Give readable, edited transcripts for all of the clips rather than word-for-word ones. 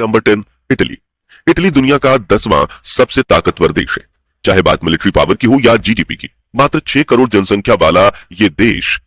Number 10, Italy. Italy दुनिया का 10वां सबसे ताकतवर देश है, चाहे बात मिलिट्री पावर की हो या जीडीपी की। मात्र 6 करोड़ जनसंख्या वाला ये देश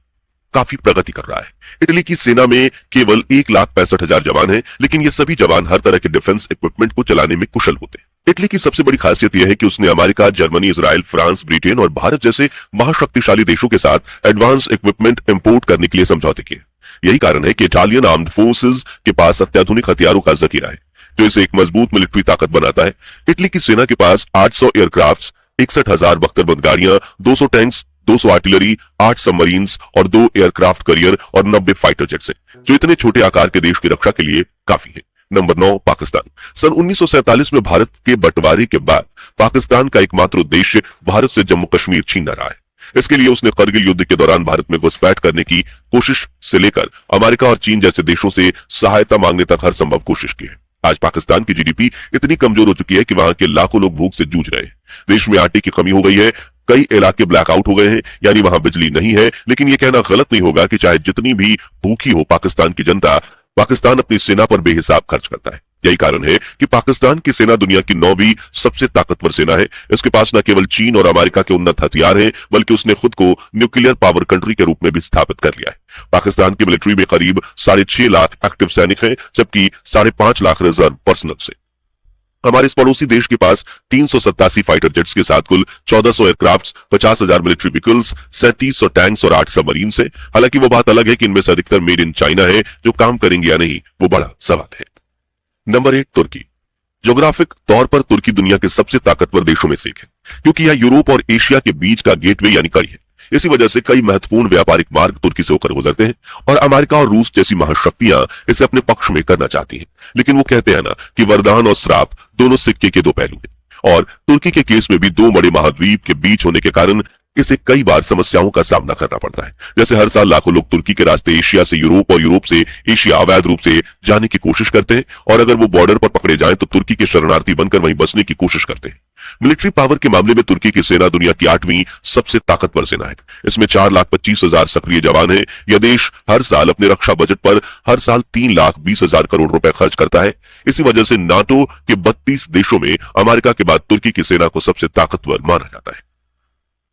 काफी प्रगति कर रहा है। इटली की सेना में केवल 1,65,000 जवान हैं, लेकिन ये सभी जवान हर तरह के डिफेंस इक्विपमेंट को चलाने में कुशल होते हैं। इटली की सबसे बड़ी खासियत यह है कि उसने America, Germany, Israel, France, Britain और भारत जैसे महाशक्तिशाली देशों के साथ एडवांस इक्विपमेंट इंपोर्ट करने के लिए समझौते किए। यही कारण है कि इटालियन आर्म्ड फोर्सेज के पास अत्याधुनिक हथियारों का जखीरा है, जो इसे एक मजबूत मिलिट्री ताकत बनाता है। इटली की सेना के पास 800 एयरक्राफ्ट, 61,000 बख्तरबंद गाड़ियां, 200 टैंक्स, 200 आर्टिलरी, 8 सबमरीन्स और 2 एयरक्राफ्ट करियर और 90 फाइटर जेट्स हैं, जो इतने छोटे आकार के देश की रक्षा के लिए काफी है। नंबर 9, पाकिस्तान। सन 1947 में भारत के बंटवारे के बाद पाकिस्तान का एकमात्र उद्देश्य भारत से जम्मू कश्मीर छीनना रहा है। इसके लिए उसने करगिल युद्ध के दौरान भारत में घुसपैठ करने की कोशिश से लेकर अमेरिका और चीन जैसे देशों से सहायता मांगने तक हर संभव कोशिश की है। आज पाकिस्तान की जीडीपी इतनी कमजोर हो चुकी है कि वहां के लाखों लोग भूख से जूझ रहे हैं। देश में आटे की कमी हो गई है, कई इलाके ब्लैकआउट हो गए हैं, यानी वहां बिजली नहीं है। लेकिन यह कहना गलत नहीं होगा कि चाहे जितनी भी भूखी हो पाकिस्तान की जनता, पाकिस्तान अपनी सेना पर बेहिसाब खर्च करता है। यही कारण है कि पाकिस्तान की सेना दुनिया की 9वीं सबसे ताकतवर सेना है। इसके पास न केवल चीन और अमेरिका के उन्नत हथियार हैं, बल्कि उसने खुद को न्यूक्लियर पावर कंट्री के रूप में भी स्थापित कर लिया है। पाकिस्तान की मिलिट्री में करीब 6.5 लाख एक्टिव सैनिक हैं, जबकि 5.5 लाख रिजर्व पर्सनल से। हमारे इस पड़ोसी देश के पास 387 फाइटर जेट्स के साथ कुल 1400 एयरक्राफ्ट, 50,000 मिलिट्री व्हीकल्स, 3700 टैंक्स और 8 सबमरीन है। हालांकि वो बात अलग है कि इनमें से अधिकतर मेड इन चाइना है, जो काम करेंगे या नहीं वो बड़ा सवाल है। नंबर 8, तुर्की। ज्योग्राफिक तौर पर तुर्की दुनिया के सबसे ताकतवर देशों में से एक है, क्योंकि यह यूरोप और एशिया के बीच का गेटवे यानी कड़ी है। इसी वजह से कई महत्वपूर्ण व्यापारिक मार्ग तुर्की से होकर गुजरते हैं और अमेरिका और रूस जैसी महाशक्तियां इसे अपने पक्ष में करना चाहती हैं। लेकिन वो कहते हैं ना कि वरदान और श्राप दोनों सिक्के के दो पहलू हैं, और तुर्की के केस में भी 2 बड़े महाद्वीप के बीच होने के कारण इसे कई बार समस्याओं का सामना करना पड़ता है। जैसे हर साल लाखों लोग तुर्की के रास्ते एशिया से यूरोप और यूरोप से एशिया अवैध रूप से जाने की कोशिश करते हैं, और अगर वो बॉर्डर पर पकड़े जाएं तो तुर्की के शरणार्थी बनकर वहीं बसने की कोशिश करते हैं। मिलिट्री पावर के मामले में तुर्की की सेना दुनिया की 8वीं सबसे ताकतवर सेना है। इसमें 4,25,000 सक्रिय जवान हैं। यह देश हर साल अपने रक्षा बजट पर हर साल 3,20,000 करोड़ रुपए खर्च करता है। इसी वजह से नाटो के 32 देशों में अमेरिका के बाद तुर्की की सेना को सबसे ताकतवर माना जाता है।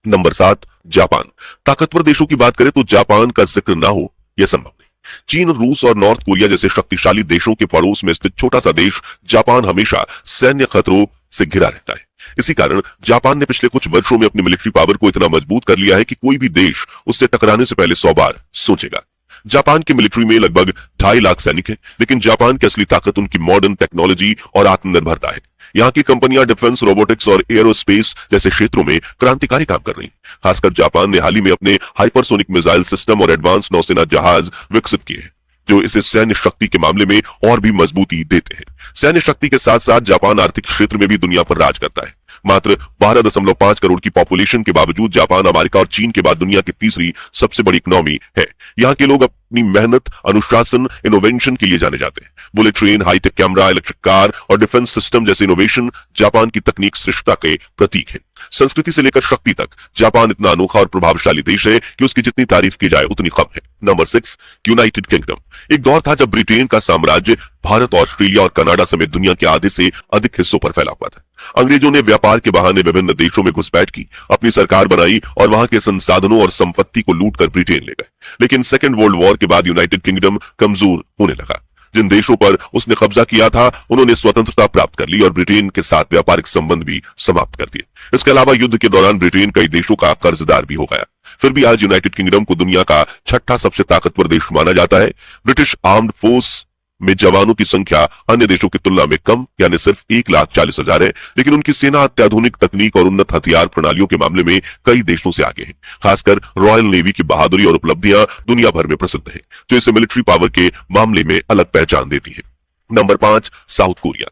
Number 7, Japan. ताकतवर देशों की बात करें तो जापान का जिक्र ना हो यह संभव नहीं। चीन, रूस और नॉर्थ कोरिया जैसे शक्तिशाली देशों के पड़ोस में स्थित छोटा सा देश जापान हमेशा सैन्य खतरों से घिरा रहता है। इसी कारण जापान ने पिछले कुछ वर्षों में अपनी मिलिट्री पावर को इतना मजबूत कर लिया है कि कोई भी देश उससे टकराने से पहले 100 बार सोचेगा। जापान की मिलिट्री में लगभग 2.5 लाख सैनिक हैं, लेकिन जापान की असली ताकत उनकी मॉडर्न टेक्नोलॉजी और आत्मनिर्भरता है। यहाँ की कंपनियां डिफेंस, रोबोटिक्स और एरोस्पेस जैसे क्षेत्रों में क्रांतिकारी काम कर रही हैं। खासकर जापान ने हाल ही में अपने हाइपरसोनिक मिसाइल सिस्टम और एडवांस नौसेना जहाज विकसित किए हैं, जो इसे सैन्य शक्ति के मामले में और भी मजबूती देते हैं। सैन्य शक्ति के साथ साथ जापान आर्थिक क्षेत्र में भी दुनिया पर राज करता है। मात्र 12.5 करोड़ की पॉपुलेशन के बावजूद जापान अमेरिका और चीन के बाद दुनिया की 3री सबसे बड़ी इकोनॉमी है। यहाँ के लोग अपनी मेहनत, अनुशासन, इनोवेशन के लिए जाने जाते हैं। Bullet train, hi tech camera, electric car और डिफेंस सिस्टम जैसे इनोवेशन जापान की तकनीक श्रेष्ठता के प्रतीक है। संस्कृति से लेकर शक्ति तक जापान इतना अनोखा और प्रभावशाली देश है कि उसकी जितनी तारीफ की जाए उतनी कम है। Number 6, United kingdom. एक दौर था जब ब्रिटेन का साम्राज्य भारत, ऑस्ट्रेलिया और कनाडा समेत दुनिया के आधे से अधिक हिस्सों पर फैला हुआ था। अंग्रेजों ने व्यापार के बहाने विभिन्न देशों में घुसपैठ की, अपनी सरकार बनाई और वहां के संसाधनों और संपत्ति को लूटकर ब्रिटेन ले गए। लेकिन सेकेंड वर्ल्ड वॉर के बाद यूनाइटेड किंगडम कमजोर होने लगा। जिन देशों पर उसने कब्जा किया था उन्होंने स्वतंत्रता प्राप्त कर ली और ब्रिटेन के साथ व्यापारिक संबंध भी समाप्त कर दिए। इसके अलावा युद्ध के दौरान ब्रिटेन कई देशों का कर्जदार भी हो गया। फिर भी आज यूनाइटेड किंगडम को दुनिया का 6ठा सबसे ताकतवर देश माना जाता है। ब्रिटिश आर्म्ड फोर्स में जवानों की संख्या अन्य देशों की तुलना में कम, यानी सिर्फ 1,40,000 है, लेकिन उनकी सेना अत्याधुनिक तकनीक और उन्नत हथियार प्रणालियों के मामले में कई देशों से आगे है। खासकर रॉयल नेवी की बहादुरी और उपलब्धियां दुनिया भर में प्रसिद्ध है, जो इसे मिलिट्री पावर के मामले में अलग पहचान देती है। Number 5, south Korea.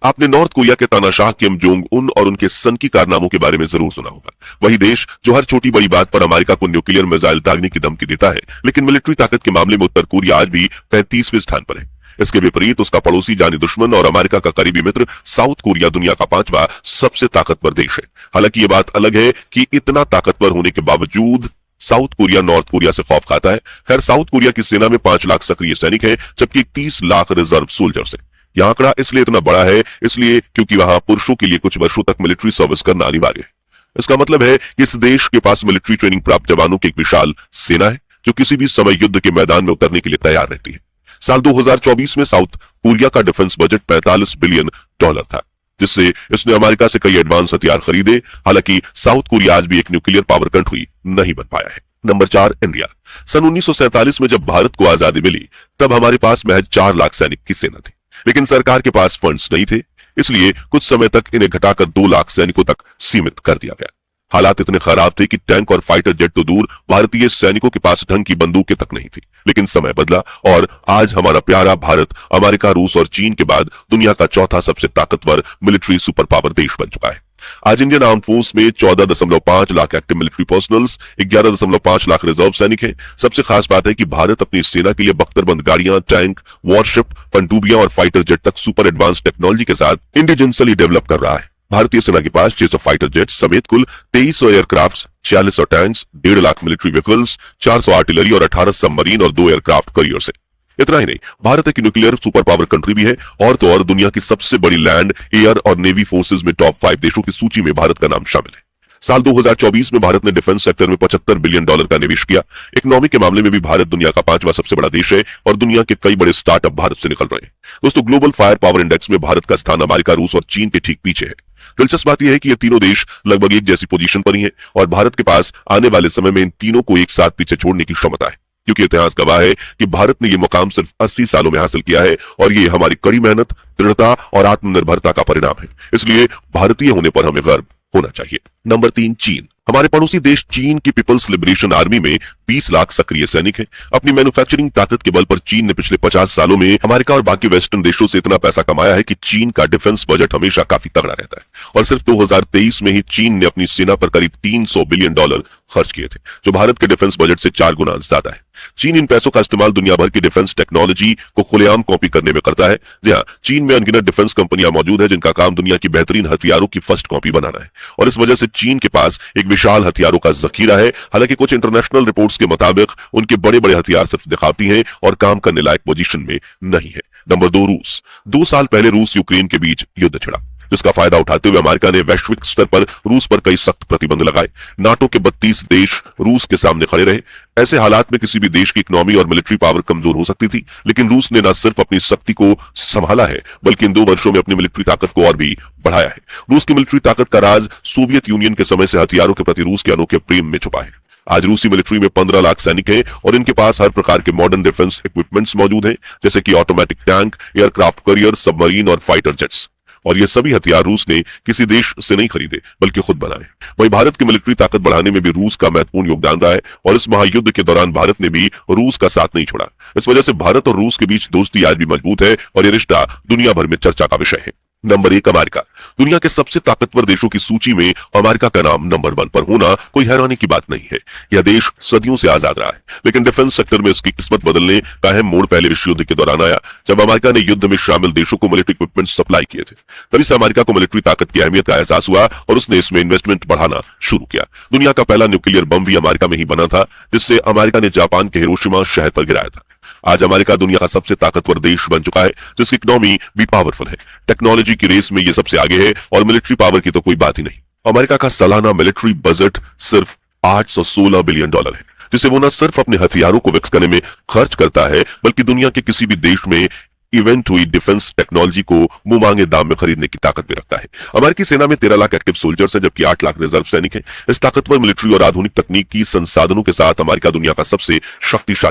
आपने नॉर्थ कोरिया के तानाशाह किम जोंग उन और उनके सन की कारनामों के बारे में जरूर सुना होगा। वही देश जो हर छोटी बड़ी बात पर अमेरिका को न्यूक्लियर मिसाइल दागने की धमकी देता है, लेकिन मिलिट्री ताकत के मामले में उत्तर कोरिया आज भी 35वें स्थान पर है। इसके विपरीत उसका पड़ोसी, जानी दुश्मन और अमेरिका का करीबी मित्र साउथ कोरिया दुनिया का 5वां सबसे ताकतवर देश है। हालांकि ये बात अलग है कि इतना ताकतवर होने के बावजूद साउथ कोरिया नॉर्थ कोरिया से खौफ खाता है। खैर, साउथ कोरिया की सेना में 5 लाख सक्रिय सैनिक हैं, जबकि 30 लाख रिजर्व सोल्जर्स हैं। यह आंकड़ा इसलिए इतना बड़ा है इसलिए क्योंकि वहां पुरुषों के लिए कुछ वर्षों तक मिलिट्री सर्विस करना अनिवार्य है। इसका मतलब है कि इस देश के पास मिलिट्री ट्रेनिंग प्राप्त जवानों की एक विशाल सेना है जो किसी भी समय युद्ध के मैदान में उतरने के लिए तैयार रहती है। साल 2024 में साउथ कोरिया का डिफेंस बजट $45 बिलियन था, जिससे इसने अमेरिका से कई एडवांस हथियार खरीदे। हालांकि साउथ कोरिया आज भी एक न्यूक्लियर पावर कंट्री नहीं बन पाया है। Number 4, India. सन 1947 में जब भारत को आजादी मिली तब हमारे पास महज 4 लाख सैनिक की सेना थी, लेकिन सरकार के पास फंड्स नहीं थे, इसलिए कुछ समय तक इन्हें घटाकर 2 लाख सैनिकों तक सीमित कर दिया गया। हालात इतने खराब थे कि टैंक और फाइटर जेट तो दूर, भारतीय सैनिकों के पास ढंग की बंदूकें तक नहीं थी। लेकिन समय बदला और आज हमारा प्यारा भारत अमेरिका, रूस और चीन के बाद दुनिया का चौथा सबसे ताकतवर मिलिट्री सुपर पावर देश बन चुका है। आज इंडियन आर्म फोर्स में 14.5 lakh active military personnels, 11.5 lakh reserve सैनिक हैं। सबसे खास बात है कि भारत अपनी सेना के लिए बख्तरबंद गाड़ियां, टैंक, वॉरशिप, पनडुब्बियां और फाइटर जेट तक सुपर एडवांस टेक्नोलॉजी के साथ इंडिजेंसली डेवलप कर रहा है। भारतीय सेना के पास 600 फाइटर जेट समेत कुल 2300 aircraft, 4600 tanks, 1.5 lakh military vehicles, 400 artillery और 18 सबमरीन और 2 एयरक्राफ्ट करियर्स है। इतना ही नहीं, भारत एक न्यूक्लियर सुपर पावर कंट्री भी है और तो और दुनिया की सबसे बड़ी लैंड, एयर और नेवी फोर्सेज में टॉप 5 देशों की सूची में भारत का नाम शामिल है। साल 2024 में भारत ने डिफेंस सेक्टर में $75 बिलियन का निवेश किया। इकोनॉमी के मामले में भी भारत दुनिया का 5वां सबसे बड़ा देश है और दुनिया के कई बड़े स्टार्टअप भारत से निकल रहे हैं। दोस्तों, ग्लोबल फायर पावर इंडेक्स में भारत का स्थान अमेरिका, रूस और चीन के ठीक पीछे है। दिलचस्प बात यह है कि ये तीनों देश लगभग एक जैसी पोजीशन पर ही हैं और भारत के पास आने वाले समय में इन तीनों को एक साथ पीछे छोड़ने की क्षमता है, क्योंकि इतिहास गवाह है कि भारत ने यह मुकाम सिर्फ 80 सालों में हासिल किया है और ये हमारी कड़ी मेहनत, दृढ़ता और आत्मनिर्भरता का परिणाम है। इसलिए भारतीय होने पर हमें गर्व होना चाहिए। नंबर 3, चीन। हमारे पड़ोसी देश चीन की पीपल्स लिबरेशन आर्मी में 20 लाख सक्रिय सैनिक हैं। अपनी मैन्युफैक्चरिंग ताकत के बल पर चीन ने पिछले 50 सालों में अमेरिका और बाकी वेस्टर्न देशों से इतना पैसा कमाया है कि चीन का डिफेंस बजट हमेशा काफी तगड़ा रहता है। और सिर्फ 2023 में ही चीन ने अपनी सेना पर करीब $300 बिलियन खर्च किए थे, जो भारत के डिफेंस बजट से 4 गुना ज्यादा है। चीन इन पैसों का इस्तेमाल दुनिया भर की डिफेंस टेक्नोलॉजी को खुलेआम कॉपी करने में करता है। जी हाँ, चीन में अनगिनत डिफेंस कंपनियां मौजूद है जिनका काम दुनिया की बेहतरीन हथियारों की फर्स्ट कॉपी बनाना है और इस वजह से चीन के पास एक विशाल हथियारों का जखीरा है। हालांकि कुछ इंटरनेशनल रिपोर्ट्स के मुताबिक उनके बड़े बड़े हथियार सिर्फ दिखावटी हैं और काम करने लायक पोजीशन में नहीं है। नंबर 2, रूस। 2 साल पहले रूस यूक्रेन के बीच युद्ध छिड़ा, जिसका फायदा उठाते हुए अमेरिका ने वैश्विक स्तर पर रूस पर कई सख्त प्रतिबंध लगाए। नाटो के 32 देश रूस के सामने खड़े रहे। ऐसे हालात में किसी भी देश की इकोनॉमी और मिलिट्री पावर कमजोर हो सकती थी, लेकिन रूस ने न सिर्फ अपनी शक्ति को संभाला है बल्कि इन 2 वर्षों में अपनी मिलिट्री ताकत को और भी बढ़ाया है। रूस की मिलिट्री ताकत का राज सोवियत यूनियन के समय से हथियारों के प्रति रूस के अनोखे प्रेम में छुपा है। आज रूसी मिलिट्री में 15 लाख सैनिक हैं और इनके पास हर प्रकार के मॉडर्न डिफेंस इक्विपमेंट्स मौजूद हैं, जैसे कि automatic tank, aircraft carrier, submarine और फाइटर जेट्स। और ये सभी हथियार रूस ने किसी देश से नहीं खरीदे बल्कि खुद बनाए। वहीं भारत की मिलिट्री ताकत बढ़ाने में भी रूस का महत्वपूर्ण योगदान रहा है और इस महायुद्ध के दौरान भारत ने भी रूस का साथ नहीं छोड़ा। इस वजह से भारत और रूस के बीच दोस्ती आज भी मजबूत है और ये रिश्ता दुनिया भर में चर्चा का विषय है। Number 1, America. दुनिया के सबसे ताकतवर देशों की सूची में अमेरिका का नाम नंबर 1 पर होना कोई हैरानी की बात नहीं है। यह देश सदियों से आजाद रहा है, लेकिन डिफेंस सेक्टर में इसकी किस्मत बदलने का अहम मोड़ पहले विश्व युद्ध के दौरान आया, जब अमेरिका ने युद्ध में शामिल देशों को मिलिट्री इक्विपमेंट सप्लाई किए थे। तभी से अमेरिका को मिलिट्री ताकत की अहमियत का एहसास हुआ और उसने इसमें इन्वेस्टमेंट बढ़ाना शुरू किया। दुनिया का पहला न्यूक्लियर बम भी अमेरिका में ही बना था, जिससे अमेरिका ने जापान के हिरोशिमा शहर पर गिराया था। आज अमेरिका दुनिया का सबसे ताकतवर देश बन चुका है, जिसकी इकोनॉमी भी पावरफुल है। टेक्नोलॉजी की रेस में ये सबसे आगे है और मिलिट्री पावर की तो कोई बात ही नहीं। अमेरिका का सालाना मिलिट्री बजट सिर्फ $816 बिलियन है, जिसे वो न सिर्फ अपने हथियारों को विकसित करने में खर्च करता है बल्कि दुनिया के किसी भी देश में इवेंट हुई डिफेंस टेक्नोलॉजी को मुंह मांगे दाम में खरीदने की ताकत भी रखता है। अमेरिकी सेना में 13 लाख एक्टिव सोल्जर्स हैं, जबकि 8 लाख रिजर्व सैनिक हैं। इस ताकतवर मिलिट्री और आधुनिक तकनीकी संसाधनों के साथ अमेरिका दुनिया का सबसे शक्तिशाली